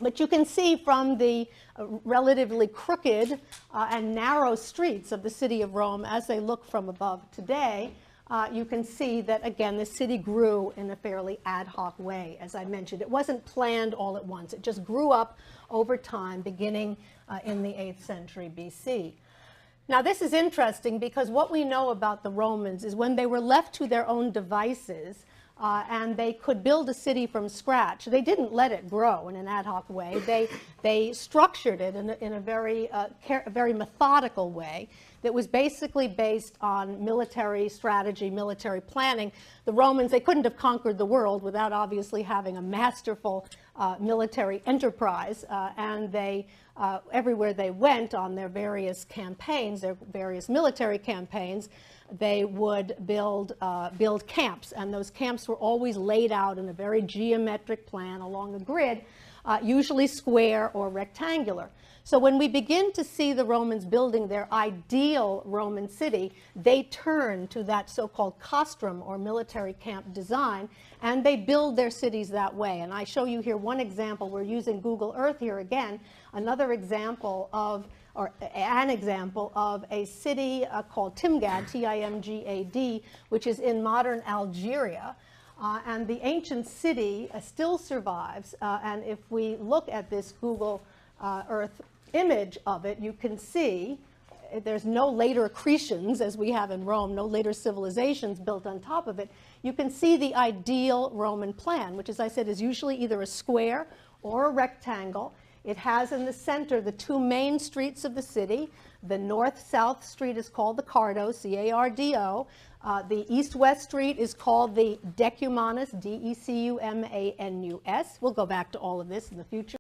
But you can see from the relatively crooked and narrow streets of the city of Rome as they look from above today, you can see that, again, the city grew in a fairly ad hoc way, as I mentioned. It wasn't planned all at once. It just grew up over time, beginning in the 8th century BC. Now, this is interesting because what we know about the Romans is when they were left to their own devices, and they could build a city from scratch, they didn't let it grow in an ad hoc way. They structured it in a very methodical way that was basically based on military strategy, military planning. The Romans, they couldn't have conquered the world without obviously having a masterful military enterprise, and they everywhere they went on their various campaigns, their various military campaigns, they would build camps, and those camps were always laid out in a very geometric plan along a grid, usually square or rectangular. So when we begin to see the Romans building their ideal Roman city, they turn to that so-called castrum or military camp design, and they build their cities that way. And I show you here one example. We're using Google Earth here again, another example of an example of a city called Timgad, T-I-M-G-A-D, which is in modern Algeria. And the ancient city still survives. And if we look at this Google Earth image of it, you can see there's no later accretions, as we have in Rome, no later civilizations built on top of it. You can see the ideal Roman plan, which, as I said, is usually either a square or a rectangle. It has in the center the two main streets of the city. The north-south street is called the Cardo, C-A-R-D-O. The east-west street is called the Decumanus, D-E-C-U-M-A-N-U-S. We'll go back to all of this in the future.